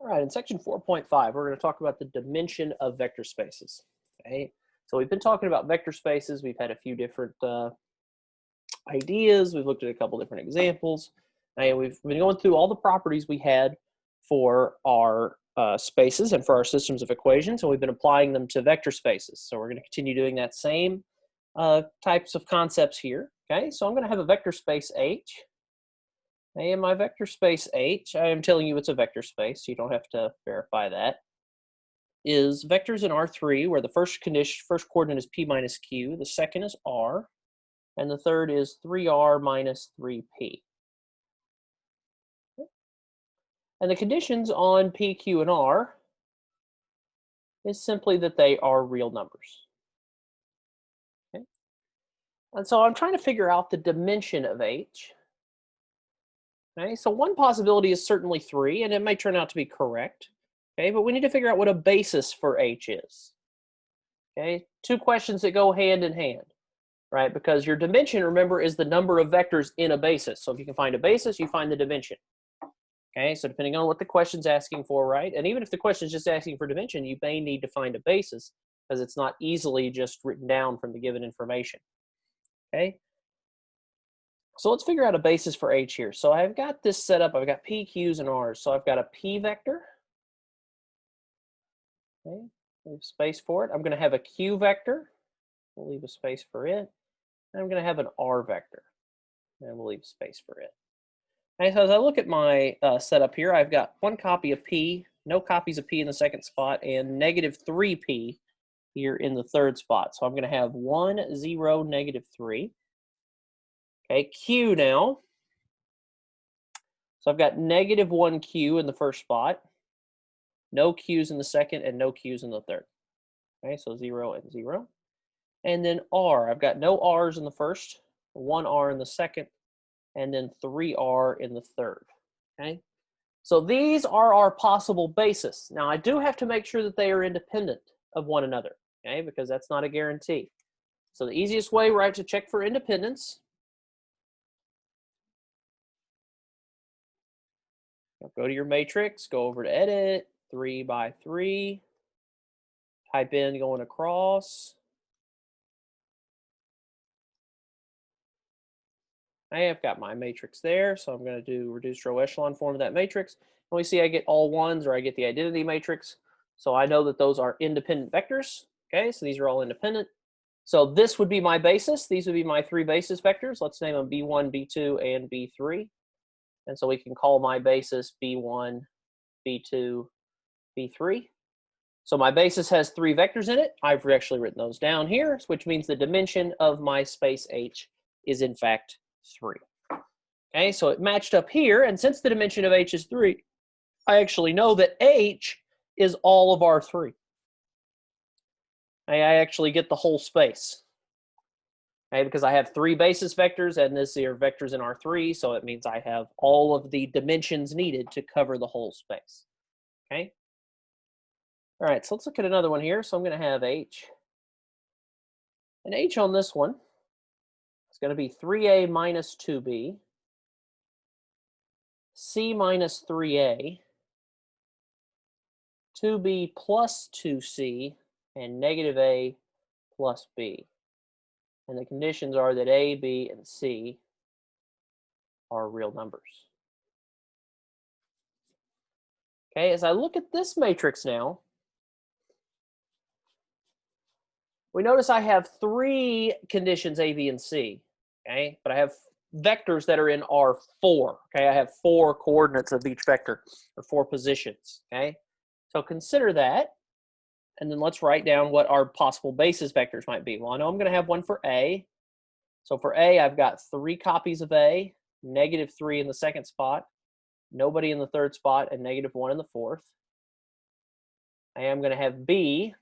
All right, in section 4.5, we're going to talk about the dimension of vector spaces. Okay, so we've been talking about vector spaces. We've had a few different ideas. We've looked at a couple different examples, and we've been going through all the properties we had for our spaces and for our systems of equations, and we've been applying them to vector spaces. So we're going to continue doing that same types of concepts here. Okay, so I'm going to have a vector space H. And my vector space H, I am telling you it's a vector space, so you don't have to verify that, is vectors in R3, where the first coordinate is P minus Q, the second is R, and the third is 3R minus 3P. And the conditions on P, Q, and R is simply that they are real numbers. Okay? And so I'm trying to figure out the dimension of H. Okay, so one possibility is certainly 3, and it may turn out to be correct. Okay, but we need to figure out what a basis for H is. Okay, two questions that go hand in hand, right? Because your dimension, remember, is the number of vectors in a basis. So if you can find a basis, you find the dimension. Okay, so depending on what the question's asking for, right? And even if the question's just asking for dimension, you may need to find a basis because it's not easily just written down from the given information. Okay. So let's figure out a basis for H here. So I've got this set up. I've got P, Qs, and Rs. So I've got a P vector. Okay, leave space for it. I'm going to have a Q vector. We'll leave a space for it. And I'm going to have an R vector. And we'll leave space for it. And so as I look at my setup here, I've got one copy of P, no copies of P in the second spot, and negative 3P here in the third spot. So I'm going to have 1, 0, negative 3. Okay, Q now. So I've got negative 1Q in the first spot, no Q's in the second, and no Q's in the third. Okay, so 0 and 0. And then R, I've got no R's in the first, 1 R in the second, and then 3R in the third. Okay, so these are our possible bases. Now I do have to make sure that they are independent of one another, okay, because that's not a guarantee. So the easiest way, right, to check for independence, go to your matrix, go over to edit, 3 by 3, type in going across. I have got my matrix there, so I'm going to do reduced row echelon form of that matrix. And we see I get all ones, or I get the identity matrix. So I know that those are independent vectors. Okay, so these are all independent. So this would be my basis. These would be my 3 basis vectors. Let's name them B1, B2, and B3. And so we can call my basis B1, B2, B3. So my basis has 3 vectors in it. I've actually written those down here, which means the dimension of my space H is in fact 3. Okay, so it matched up here, and since the dimension of H is 3, I actually know that H is all of R3. I actually get the whole space. Okay, because I have 3 basis vectors, and this are vectors in R3, so it means I have all of the dimensions needed to cover the whole space. Okay. All right, so let's look at another one here. So I'm going to have H. And H on this one is going to be 3A minus 2B, C minus 3A, 2B plus 2C, and negative A plus B. And the conditions are that A, B, and C are real numbers. Okay, as I look at this matrix now, we notice I have 3 conditions, A, B, and C, okay? But I have vectors that are in R4, okay? I have 4 coordinates of each vector, or 4 positions, okay? So consider that, and then let's write down what our possible basis vectors might be. Well, I know I'm going to have one for A. So for A, I've got 3 copies of A, negative 3 in the second spot, nobody in the third spot, and negative 1 in the fourth. I am going to have B.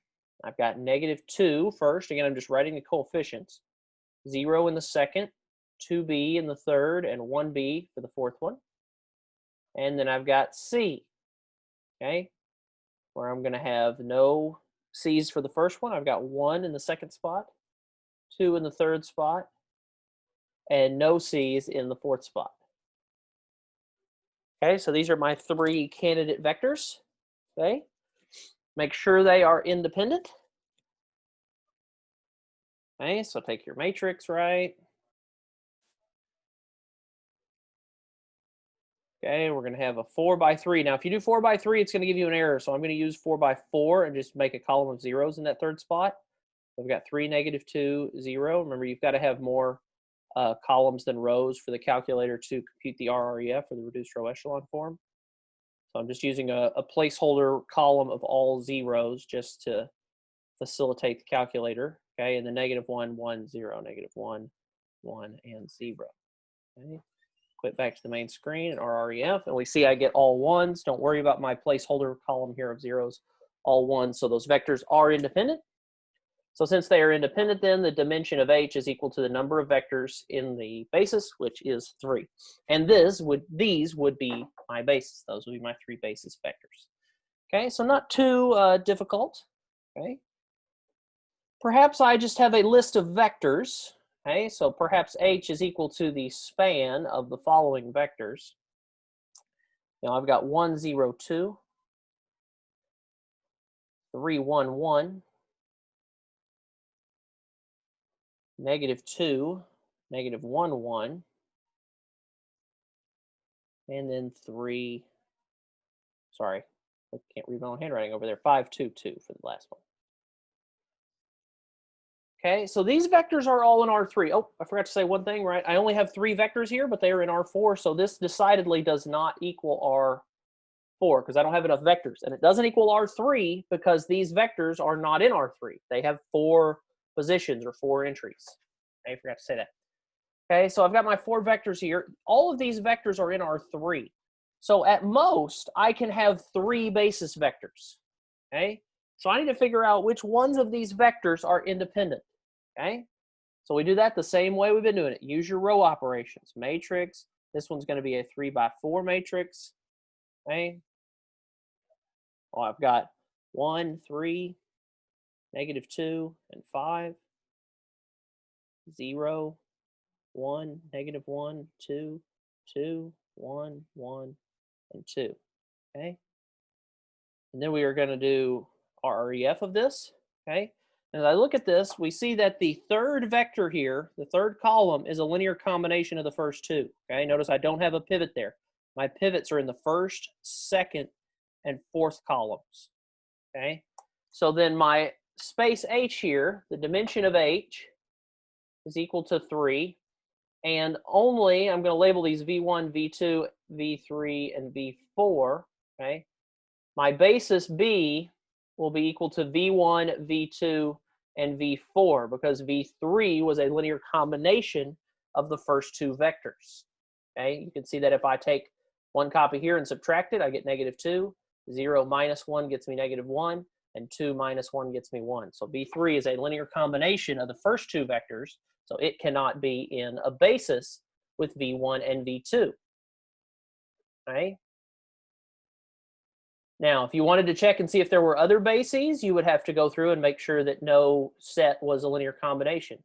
I've got negative 2 first. Again, I'm just writing the coefficients. 0 in the second, 2B in the third, and 1B for the fourth one. And then I've got C, okay, where I'm going to have no C's for the first one. I've got 1 in the second spot, 2 in the third spot, and no C's in the fourth spot. Okay, so these are my 3 candidate vectors. Okay, make sure they are independent. Okay, so take your matrix, right? Okay, we're going to have a 4 by 3. Now, if you do 4 by 3, it's going to give you an error. So I'm going to use 4 by 4 and just make a column of zeros in that third spot. We've got 3, -2, 0. Remember, you've got to have more columns than rows for the calculator to compute the RREF, or the reduced row echelon form. So I'm just using a placeholder column of all zeros just to facilitate the calculator. Okay, and the -1, 1, 0, -1, 1, and 0. Okay. Quit back to the main screen and RREF, and we see I get all ones. Don't worry about my placeholder column here of zeros, all ones. So those vectors are independent. So since they are independent, then the dimension of H is equal to the number of vectors in the basis, which is 3. And these would be my basis. Those would be my 3 basis vectors. Okay, so not too difficult. Okay. Perhaps I just have a list of vectors. Okay, so perhaps H is equal to the span of the following vectors. Now I've got 1, 0, 2, 3, 1, 1, -2, -1, 1, and then 3, sorry, I can't read my own handwriting over there, 5, 2, 2 for the last one. Okay, so these vectors are all in R3. Oh, I forgot to say one thing, right? I only have 3 vectors here, but they are in R4, so this decidedly does not equal R4 because I don't have enough vectors. And it doesn't equal R3 because these vectors are not in R3. They have 4 positions or 4 entries. I forgot to say that. Okay, so I've got my 4 vectors here. All of these vectors are in R3. So at most, I can have 3 basis vectors. Okay, so I need to figure out which ones of these vectors are independent. Okay, so we do that the same way we've been doing it. Use your row operations. Matrix. This one's going to be a 3 by 4 matrix. Okay. Oh, I've got 1, 3, -2, and 5, 0, 1, -1, 2, 2, 1, 1, and 2. Okay. And then we are going to do RREF of this. Okay. As I look at this, we see that the third vector here, the third column, is a linear combination of the first 2. Okay. Notice I don't have a pivot there. My pivots are in the first, second, and fourth columns. Okay. So then my space H here, the dimension of H, is equal to 3. And only, I'm going to label these V1, V2, V3, and V4. Okay. My basis B will be equal to V1, V2, and V4 because V3 was a linear combination of the first 2 vectors. Okay, you can see that if I take one copy here and subtract it, I get -2. 0 minus 1 gets me -1, and 2 minus 1 gets me 1. So V3 is a linear combination of the first 2 vectors, so it cannot be in a basis with V1 and V2. Okay. Now, if you wanted to check and see if there were other bases, you would have to go through and make sure that no set was a linear combination.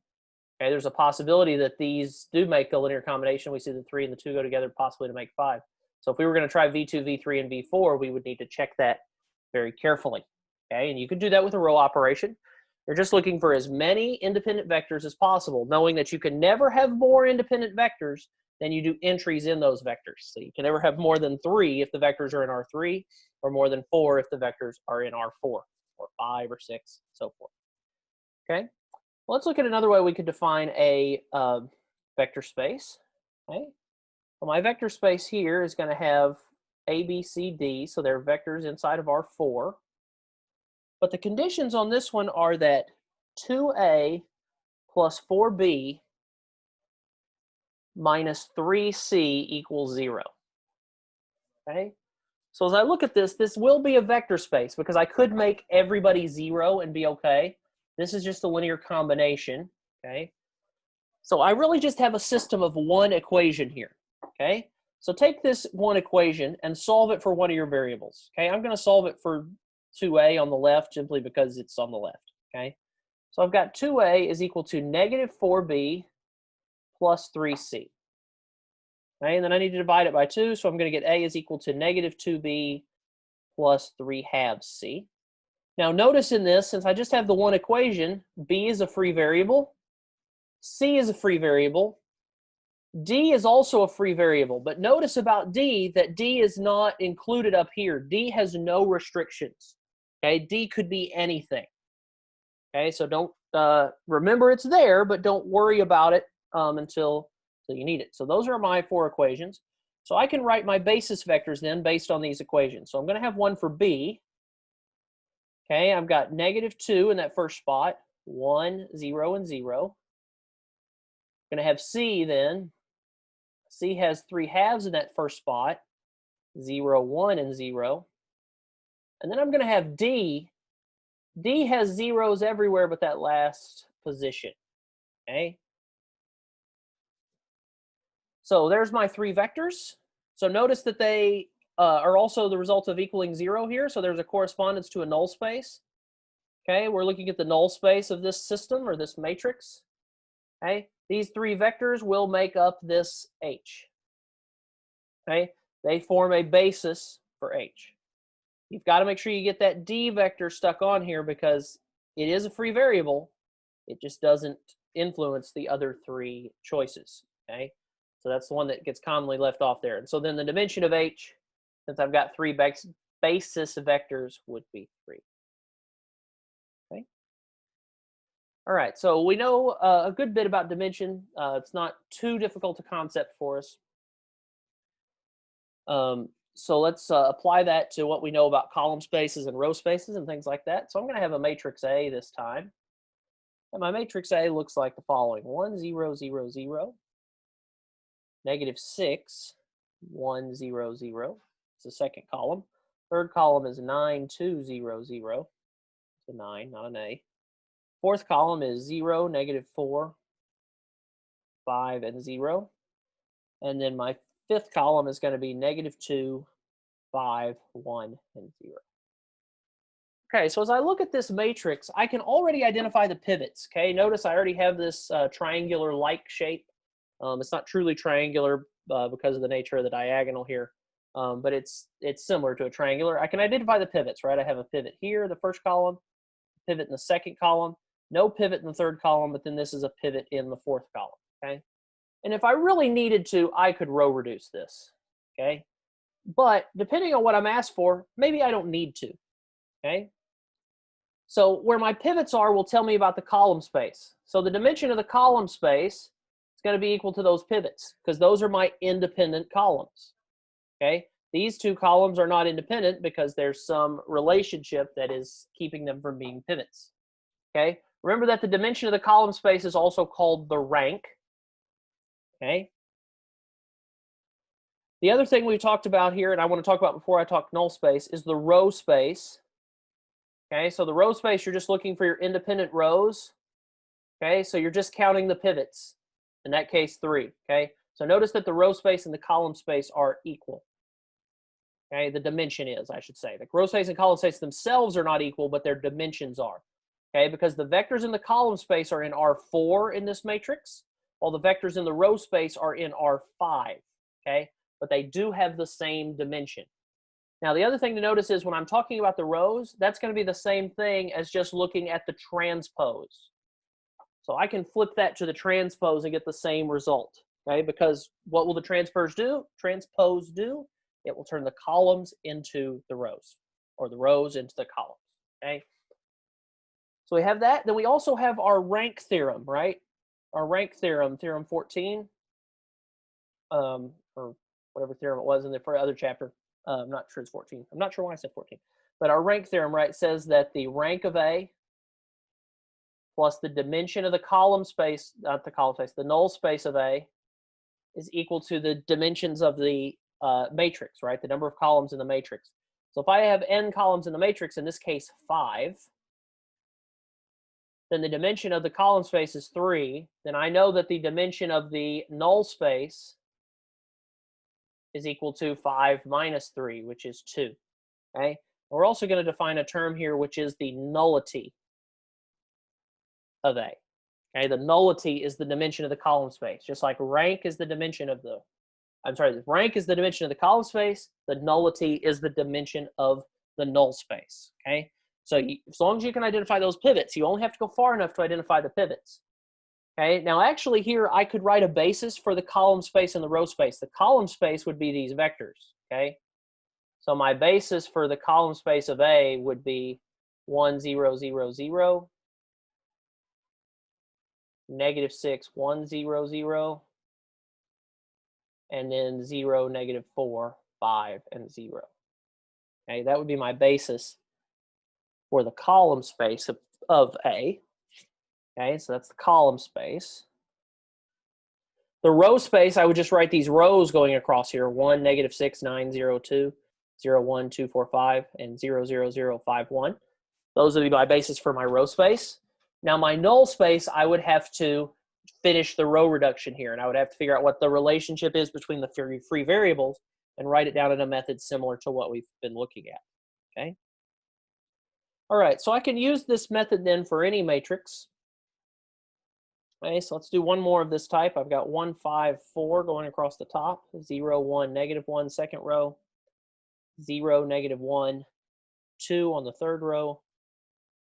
Okay, there's a possibility that these do make a linear combination. We see the 3 and the 2 go together possibly to make 5. So if we were going to try V2, V3, and V4, we would need to check that very carefully. Okay, and you could do that with a row operation. You're just looking for as many independent vectors as possible, knowing that you can never have more independent vectors than you do entries in those vectors. So you can never have more than 3 if the vectors are in R3, or more than 4 if the vectors are in R4, or 5 or 6, so forth. Okay, well, let's look at another way we could define a vector space. Okay, well, my vector space here is going to have A, B, C, D, so they're vectors inside of R4. But the conditions on this one are that 2A plus 4B minus 3C equals 0. Okay, so as I look at this, this will be a vector space because I could make everybody 0 and be okay. This is just a linear combination. Okay, so I really just have a system of one equation here. Okay, so take this one equation and solve it for one of your variables. Okay, I'm going to solve it for 2A on the left simply because it's on the left. Okay, so I've got 2A is equal to -4B plus 3C. Okay, and then I need to divide it by 2, so I'm going to get A is equal to -2B plus 3/2 c. Now notice in this, since I just have the one equation, b is a free variable, c is a free variable, d is also a free variable. But notice about d that d is not included up here. D has no restrictions. Okay, d could be anything. Okay, so don't remember it's there, but don't worry about it until you need it. So those are my 4 equations. So I can write my basis vectors then based on these equations. So I'm going to have one for b. Okay, I've got -2 in that first spot, 1, 0, and 0. I'm going to have c then. C has 3/2 in that first spot, 0, 1, and 0. And then I'm going to have D. D has zeros everywhere but that last position. Okay. So there's my 3 vectors. So notice that they are also the result of equaling 0 here. So there's a correspondence to a null space. Okay, we're looking at the null space of this system or this matrix. Okay, these 3 vectors will make up this H. Okay, they form a basis for H. You've got to make sure you get that D vector stuck on here because it is a free variable. It just doesn't influence the other 3 choices. Okay, so that's the one that gets commonly left off there. And so then the dimension of H, since I've got 3 basis vectors, would be 3. Okay. All right, so we know a good bit about dimension. It's not too difficult a concept for us. So let's apply that to what we know about column spaces and row spaces and things like that. So I'm going to have a matrix A this time. And my matrix A looks like the following. 1, 0, 0, 0. -6, 1, 0, 0. It's the second column. Third column is 9, 2, 0, 0. It's a 9, not an A. Fourth column is 0, -4, 5, and 0. And then my fifth column is going to be -2, 5, 1, and 0. Okay, so as I look at this matrix, I can already identify the pivots. Okay, notice I already have this triangular-like shape. It's not truly triangular because of the nature of the diagonal here, but it's similar to a triangular. I can identify the pivots, right? I have a pivot here, the first column, pivot in the second column, no pivot in the third column, but then this is a pivot in the fourth column. Okay, and if I really needed to, I could row reduce this. Okay, but depending on what I'm asked for, maybe I don't need to. Okay. So where my pivots are will tell me about the column space. So the dimension of the column space is going to be equal to those pivots because those are my independent columns. Okay. These 2 columns are not independent because there's some relationship that is keeping them from being pivots. Okay. Remember that the dimension of the column space is also called the rank. Okay. The other thing we talked about here, and I want to talk about before I talk null space, is the row space. Okay, so the row space, you're just looking for your independent rows. Okay, so you're just counting the pivots. In that case, 3. Okay, so notice that the row space and the column space are equal. Okay, the dimension is, I should say. The row space and column space themselves are not equal, but their dimensions are. Okay, because the vectors in the column space are in R4 in this matrix, while the vectors in the row space are in R5. Okay, but they do have the same dimension. Now, the other thing to notice is when I'm talking about the rows, that's going to be the same thing as just looking at the transpose. So I can flip that to the transpose and get the same result, okay? Because what will the transpose do? It will turn the columns into the rows, or the rows into the columns, okay? So we have that. Then we also have our rank theorem, right? Our rank theorem, theorem 14, or whatever theorem it was in the other chapter. I'm not sure it's 14. I'm not sure why I said 14. But our rank theorem, right, says that the rank of A plus the dimension of the column space, not the column space, the null space of A is equal to the dimensions of the matrix, right, the number of columns in the matrix. So if I have n columns in the matrix, in this case 5, then the dimension of the column space is 3. Then I know that the dimension of the null space is equal to 5 minus 3, which is 2. Okay? We're also going to define a term here, which is the nullity of A. Okay? The nullity is the dimension of the column space, just like rank is the dimension of the, rank is the dimension of the column space, the nullity is the dimension of the null space, okay? So as long as you can identify those pivots, you only have to go far enough to identify the pivots. Okay, now actually here I could write a basis for the column space and the row space. The column space would be these vectors, okay? So my basis for the column space of A would be 1, 0, 0, 0, negative 6, 1, 0, 0, and then 0, negative 4, 5, and 0. Okay, that would be my basis for the column space of A. Okay, so that's the column space. The row space, I would just write these rows going across here. 1, negative 6, 9, 0, 2, 0, 1, 2, 4, 5, and 0, 0, 0, 5, 1. Those would be my basis for my row space. Now my null space, I would have to finish the row reduction here, and I would have to figure out what the relationship is between the free variables and write it down in a method similar to what we've been looking at, okay? All right, so I can use this method then for any matrix. Okay, so let's do one more of this type. I've got 1, 5, 4 going across the top, 0, 1, negative 1, second row, 0, negative 1, 2 on the third row,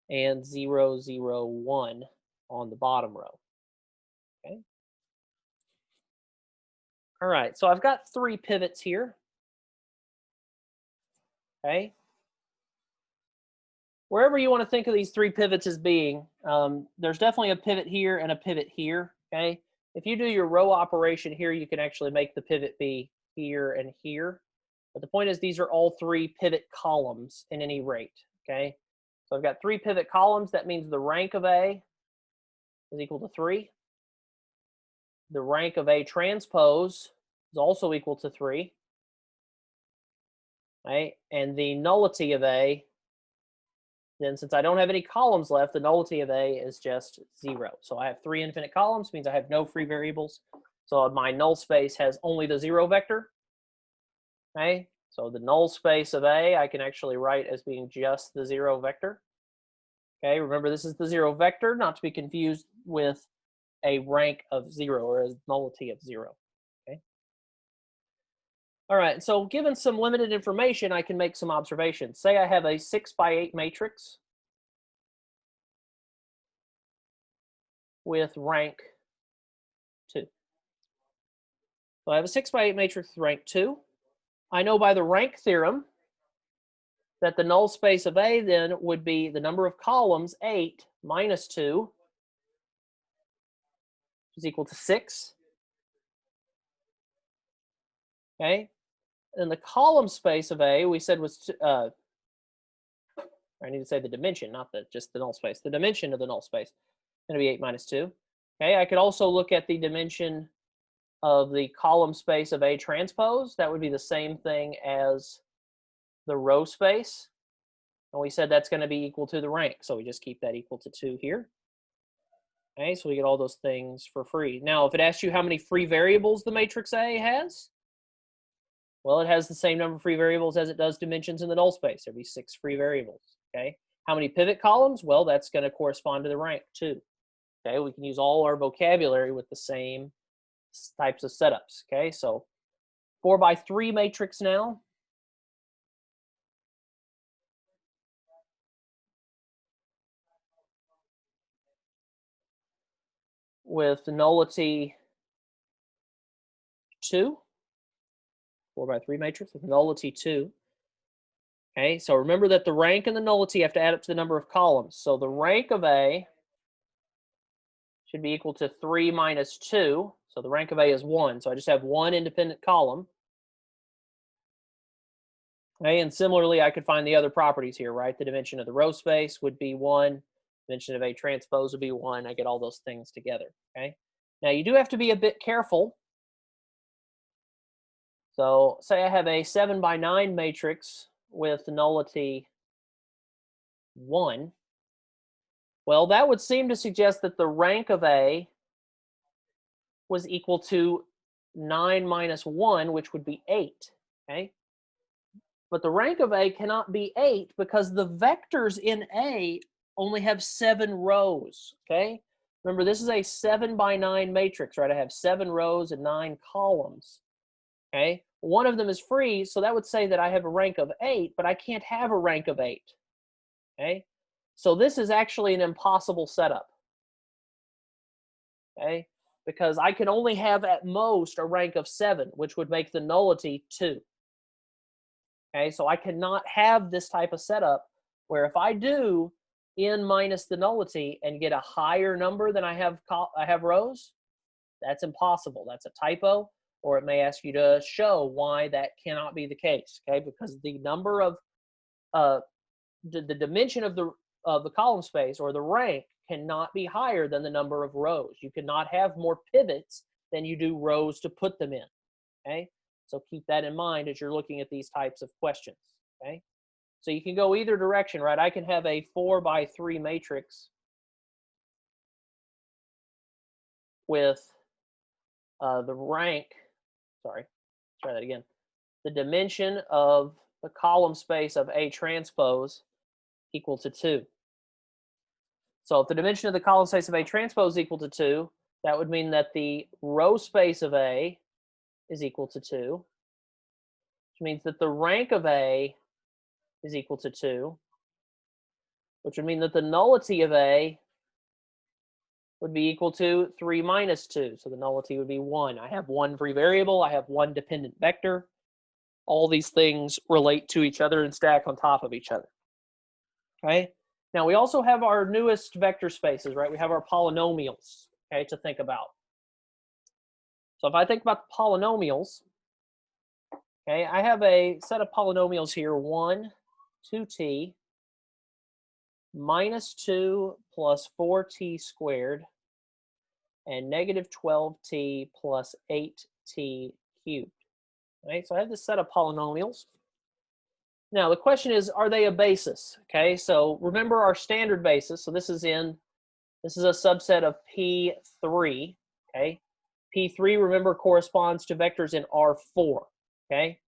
and 0, 0, 1 on the bottom row. Okay. All right, so I've got 3 pivots here. Okay. Wherever you want to think of these 3 pivots as being, there's definitely a pivot here and a pivot here. Okay. If you do your row operation here, you can actually make the pivot be here and here. But the point is these are all 3 pivot columns in any rate. Okay. So I've got 3 pivot columns. That means the rank of A is equal to 3. The rank of A transpose is also equal to 3. Right? And the nullity of A, then since I don't have any columns left, the nullity of A is just 0. So I have 3 infinite columns, means I have no free variables. So my null space has only the 0 vector. Okay? So the null space of A, I can actually write as being just the 0 vector. Okay, remember this is the 0 vector, not to be confused with a rank of 0 or a nullity of 0. Okay. All right, so given some limited information, I can make some observations. Say I have a 6 by 8 matrix with rank 2. So I have a 6 by 8 matrix with rank 2. I know by the rank theorem that the null space of A then would be the number of columns, 8, minus 2, which is equal to 6. Okay. And the column space of A, we said was, I need to say the dimension, not just the null space. The dimension of the null space is going to be 8 minus 2. Okay, I could also look at the dimension of the column space of A transpose. That would be the same thing as the row space. And we said that's going to be equal to the rank. So we just keep that equal to 2 here. Okay, so we get all those things for free. Now, if it asks you how many free variables the matrix A has, well, it has the same number of free variables as it does dimensions in the null space. There'll be 6 free variables. Okay, how many pivot columns? Well, that's going to correspond to the rank too. Okay, we can use all our vocabulary with the same types of setups. Okay, so 4 by 3 matrix now. With nullity 2. 4 by 3 matrix with nullity 2. Okay, so remember that the rank and the nullity have to add up to the number of columns. So the rank of A should be equal to 3 minus 2. So the rank of A is 1. So I just have 1 independent column. Okay, and similarly, I could find the other properties here, right? The dimension of the row space would be 1. Dimension of A transpose would be 1. I get all those things together. Okay. Now you do have to be a bit careful. So say I have a 7 by 9 matrix with nullity 1. Well, that would seem to suggest that the rank of A was equal to 9 minus 1, which would be 8. Okay. But the rank of A cannot be 8 because the vectors in A only have 7 rows. Okay. Remember, this is a 7 by 9 matrix, right? I have 7 rows and 9 columns. Okay. One of them is free, so that would say that I have a rank of 8, but I can't have a rank of 8. Okay? So this is actually an impossible setup. Okay? Because I can only have at most a rank of 7, which would make the nullity 2. Okay? So I cannot have this type of setup where if I do n minus the nullity and get a higher number than I have rows, that's impossible. That's a typo, or it may ask you to show why that cannot be the case. Okay? Because the number of the dimension of the column space or the rank cannot be higher than the number of rows. You cannot have more pivots than you do rows to put them in. Okay, so keep that in mind as you're looking at these types of questions. Okay, so you can go either direction, right? I can have a 4 by 3 matrix with the rank. Sorry, try that again. The dimension of the column space of A transpose equal to 2. So if the dimension of the column space of A transpose is equal to 2, that would mean that the row space of A is equal to 2, which means that the rank of A is equal to 2, which would mean that the nullity of A would be equal to 3 minus 2. So the nullity would be 1. I have one free variable. I have one dependent vector. All these things relate to each other and stack on top of each other. Okay? Now we also have our newest vector spaces, right? We have our polynomials, okay, to think about. So if I think about the polynomials, okay, I have a set of polynomials here, 1, 2t, minus 2 plus 4t squared, and negative 12t plus 8t cubed. Right? So I have this set of polynomials. Now the question is, are they a basis? Okay, so remember our standard basis. So this is a subset of P3. Okay, P3, remember, corresponds to vectors in R4. Okay,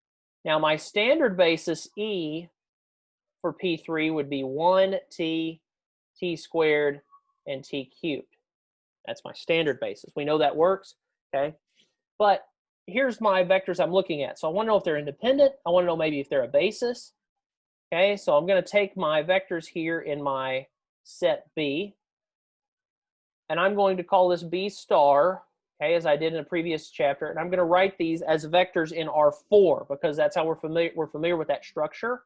now my standard basis E for P3 would be 1t, t squared, and t cubed. That's my standard basis. We know that works. Okay, but here's my vectors I'm looking at. So I want to know if they're independent. I want to know maybe if they're a basis. Okay, so I'm going to take my vectors here in my set B, and I'm going to call this B star, okay, as I did in a previous chapter, and I'm going to write these as vectors in R4 because that's how we're familiar with that structure.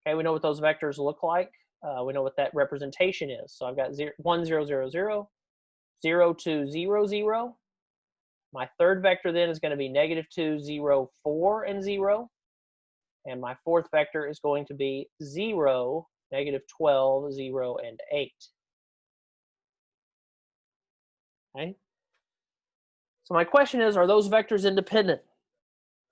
Okay, we know what those vectors look like. We know what that representation is. So I've got 1, 0, 0, 0, 0, 2, 0, 0. My third vector then is going to be negative 2, 0, 4, and 0. And my fourth vector is going to be 0, negative 12, 0, and 8. Okay? So my question is, are those vectors independent?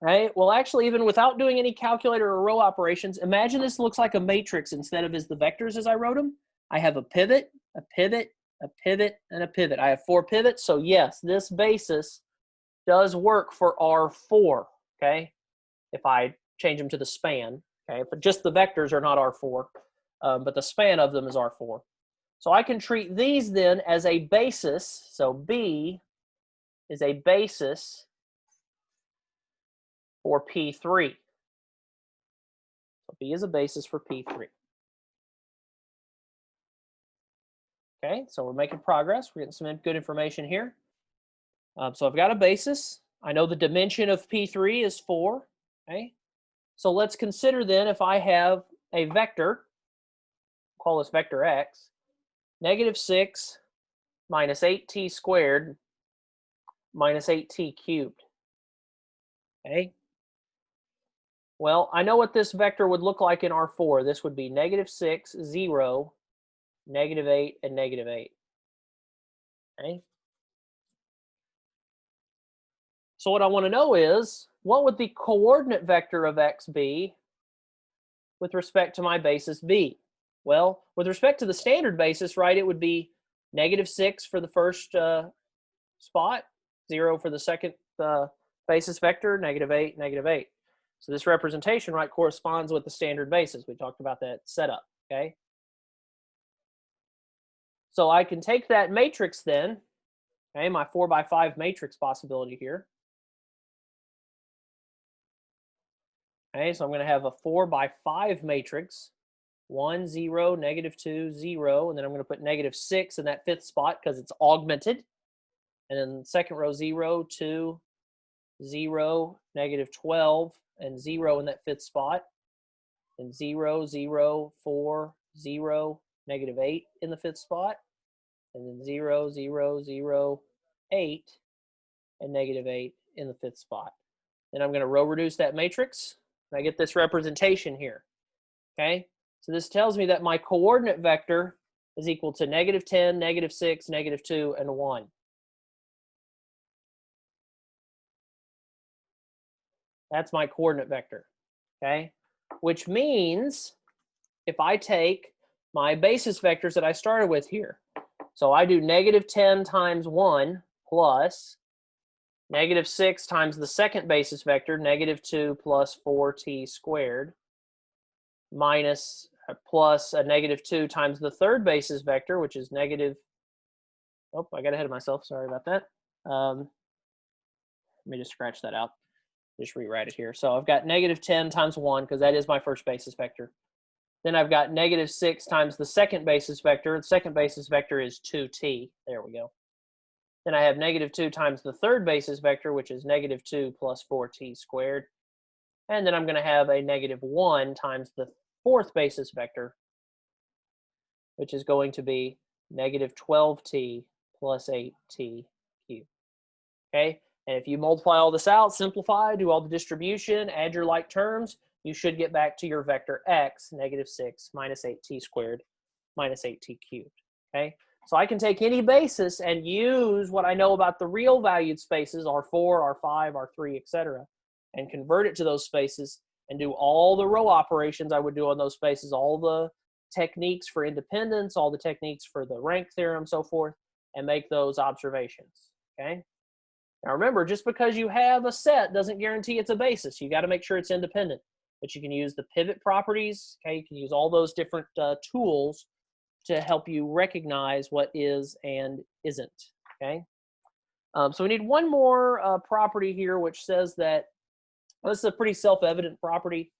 Right? Well, actually, even without doing any calculator or row operations, imagine this looks like a matrix instead of as the vectors as I wrote them. I have a pivot, a pivot, a pivot, and a pivot. I have 4 pivots, so yes, this basis does work for R4, okay? If I change them to the span, okay? But just the vectors are not R4, but the span of them is R4. So I can treat these then as a basis. So B is a basis for P3. So B is a basis for P3. Okay, so we're making progress. We're getting some good information here. So I've got a basis. I know the dimension of P3 is 4. Okay, so let's consider then if I have a vector, call this vector x, negative 6 minus 8t squared minus 8t cubed. Okay. Well, I know what this vector would look like in R4. This would be negative 6, 0, negative 8, and negative 8. Okay. So what I want to know is, what would the coordinate vector of x be with respect to my basis B? Well, with respect to the standard basis, right, it would be negative 6 for the first spot, 0 for the second basis vector, negative 8, negative 8. So this representation, right, corresponds with the standard basis. We talked about that setup, okay? So I can take that matrix then, okay, my 4 by 5 matrix possibility here. Okay, so I'm going to have a 4 by 5 matrix. 1, 0, -2, 0, and then I'm going to put -6 in that fifth spot because it's augmented. And then second row, 0, 2, 0, -12, and 0 in that fifth spot. And 0, 0, 4, 0, -8 in the fifth spot. And then 0, 0, 0, 8, and -8 in the fifth spot. Then I'm going to row reduce that matrix. And I get this representation here. Okay, so this tells me that my coordinate vector is equal to -10, -6, -2, and 1. That's my coordinate vector. Okay, which means if I take my basis vectors that I started with here, so I do -10 times 1 plus -6 times the second basis vector, -2 plus 4t squared, minus plus a -2 times the third basis vector, which is negative. Oh, I got ahead of myself. Sorry about that. Let me just scratch that out. Just rewrite it here. So I've got -10 times 1 because that is my first basis vector. Then I've got -6 times the second basis vector. The second basis vector is 2t. There we go. Then I have -2 times the third basis vector, which is -2 plus 4t squared. And then I'm going to have a -1 times the fourth basis vector, which is going to be -12t plus 8t cubed. Okay, and if you multiply all this out, simplify, do all the distribution, add your like terms, you should get back to your vector x, -6 minus 8t squared minus 8t cubed. Okay, so I can take any basis and use what I know about the real valued spaces, R4, R5, R3, etc., and convert it to those spaces and do all the row operations I would do on those spaces, all the techniques for independence, all the techniques for the rank theorem, so forth, and make those observations. Okay. Now remember, just because you have a set doesn't guarantee it's a basis. You got to make sure it's independent. But you can use the pivot properties. Okay, you can use all those different tools to help you recognize what is and isn't. Okay. So we need one more property here, which says that this is a pretty self-evident property.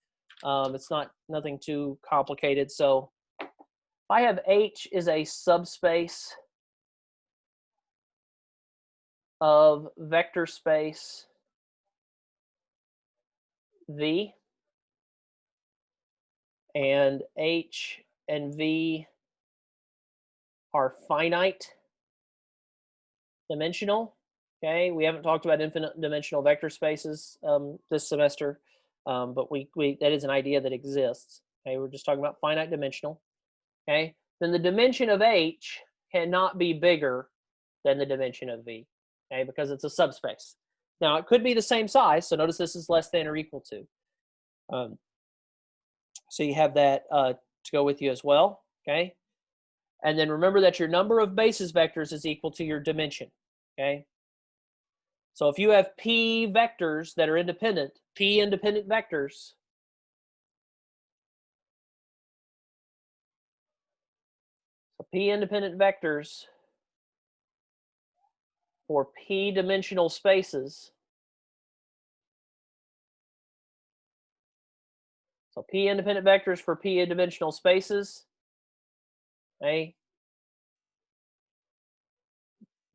It's nothing too complicated. So if I have H is a subspace of vector space V, and H and V are finite dimensional. Okay, we haven't talked about infinite dimensional vector spaces this semester, but that is an idea that exists. Okay, we're just talking about finite dimensional. Okay, then the dimension of H cannot be bigger than the dimension of V. Okay, because it's a subspace. Now it could be the same size, so notice this is less than or equal to. So you have that to go with you as well. Okay, and then remember that your number of basis vectors is equal to your dimension. Okay. So if you have P vectors that are independent, P independent vectors, so P independent vectors for P dimensional spaces, so P independent vectors for P dimensional spaces, okay,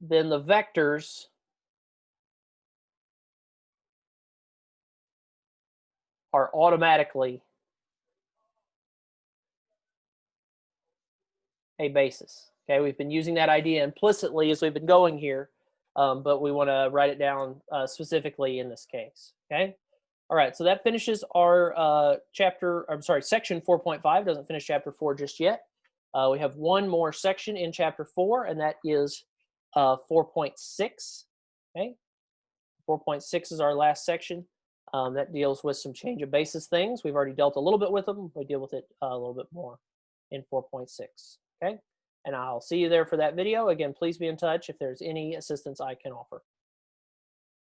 then the vectors are automatically a basis. Okay, we've been using that idea implicitly as we've been going here, but we want to write it down specifically in this case. Okay, all right, so that finishes our section 4.5. Doesn't finish chapter 4 just yet. We have one more section in chapter 4, and that is 4.6. Okay, 4.6 is our last section. That deals with some change of basis things. We've already dealt a little bit with them. We deal with it a little bit more in 4.6. Okay, and I'll see you there for that video. Again, please be in touch if there's any assistance I can offer.